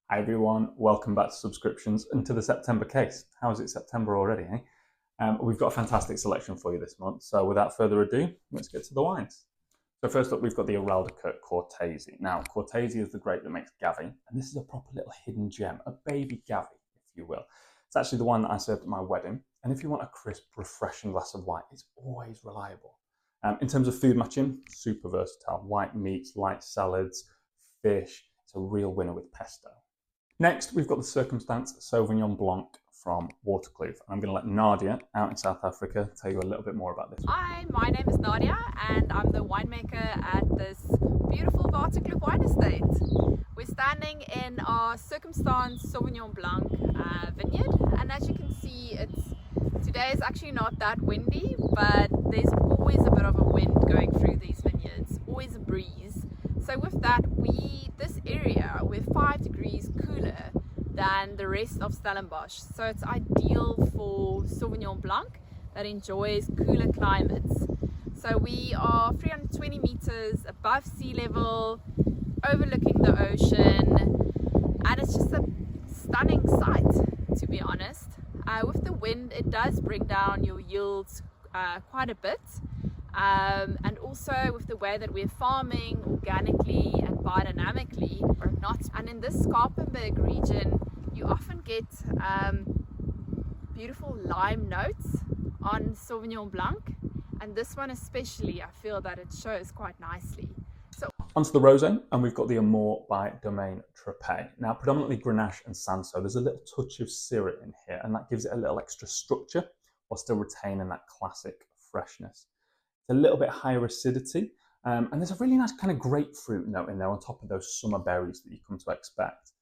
Hi everyone, welcome back to subscriptions and to the September case. How is it September already, eh? We've got a fantastic selection for you this month, so without further ado, let's get to the wines. So first up, we've got the Araldica Cortese. Now, Cortese is the grape that makes Gavi, and this is a proper little hidden gem, a baby Gavi, if you will. It's actually the one that I served at my wedding, and if you want a crisp, refreshing glass of wine, it's always reliable. In terms of food matching, super versatile. White meats, light salads, fish. It's a real winner with pesto. Next, we've got the Circumstance Sauvignon Blanc from Waterkloof. I'm going to let Nadia out in South Africa tell you a little bit more about this. Hi, my name is Nadia and I'm the winemaker at this beautiful Waterkloof wine estate. We're standing in our Circumstance Sauvignon Blanc vineyard, and as you can see, today is actually not that windy, but there's always a bit of a wind going through these vineyards, always a breeze. So with that, this area, we're 5 degrees cooler than the rest of Stellenbosch. So it's ideal for Sauvignon Blanc that enjoys cooler climates. So we are 320 meters above sea level, overlooking the ocean, and it's just a stunning sight, to be honest. With the wind, it does bring down your yields quite a bit. And also with the way that we're farming organically and biodynamically or not. And in this Skarpenberg region, you often get beautiful lime notes on Sauvignon Blanc. And this one especially, I feel that it shows quite nicely. So onto the rosé, and we've got the Amour by Domaine Trepet. Now, predominantly Grenache and Sanso. There's a little touch of Syrah in here, and that gives it a little extra structure while still retaining that classic freshness. It's a little bit higher acidity, and there's a really nice kind of grapefruit note in there on top of those summer berries that you come to expect.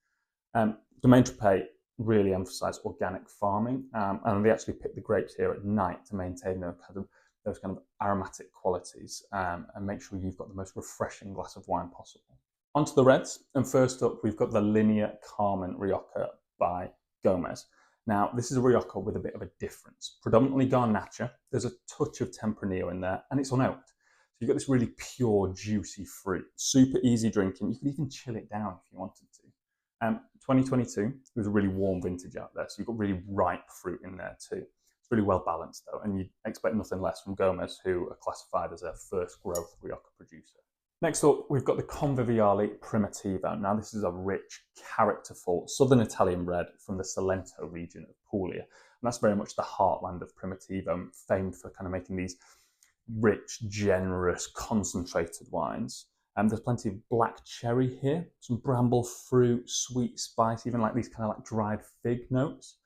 Domaine Trepet really emphasise organic farming, and they actually pick the grapes here at night to maintain those kind of aromatic qualities and make sure you've got the most refreshing glass of wine possible. Onto the reds, and first up we've got the Linea Carmen Rioja by Gomez. Now, this is a Rioja with a bit of a difference. Predominantly Garnacha, there's a touch of Tempranillo in there, and it's unoaked. So you've got this really pure, juicy fruit. Super easy drinking. You could even chill it down if you wanted to. 2022, it was a really warm vintage out there, so you've got really ripe fruit in there too. It's really well balanced though, and you'd expect nothing less from Gomez, who are classified as a first growth Rioja producer. Next up, we've got the Conviviale Primitivo. Now, this is a rich, characterful southern Italian red from the Salento region of Puglia. And that's very much the heartland of Primitivo, famed for kind of making these rich, generous, concentrated wines. There's plenty of black cherry here, some bramble fruit, sweet spice, even like these kind of like dried fig notes.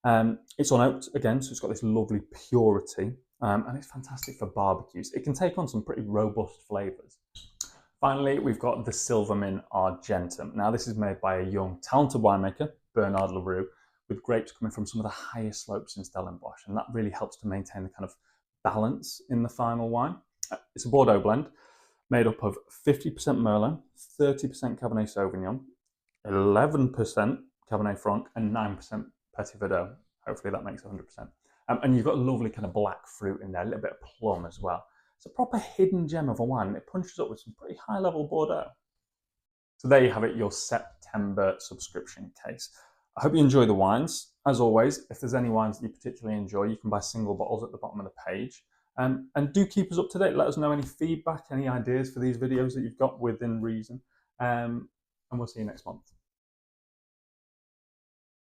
It's unoaked again, so it's got this lovely purity, and it's fantastic for barbecues. It can take on some pretty robust flavours. Finally, we've got the Silvamin Argentum. Now, this is made by a young, talented winemaker, Bernard Leroux, with grapes coming from some of the highest slopes in Stellenbosch, and that really helps to maintain the kind of balance in the final wine. It's a Bordeaux blend made up of 50% Merlot, 30% Cabernet Sauvignon, 11% Cabernet Franc, and 9% Petit Verdot. Hopefully that makes 100%. And you've got a lovely kind of black fruit in there, a little bit of plum as well. It's a proper hidden gem of a wine, and it punches up with some pretty high-level Bordeaux. So there you have it, your September subscription case. I hope you enjoy the wines. As always, if there's any wines that you particularly enjoy, you can buy single bottles at the bottom of the page. And do keep us up to date. Let us know any feedback, any ideas for these videos that you've got within reason. And we'll see you next month.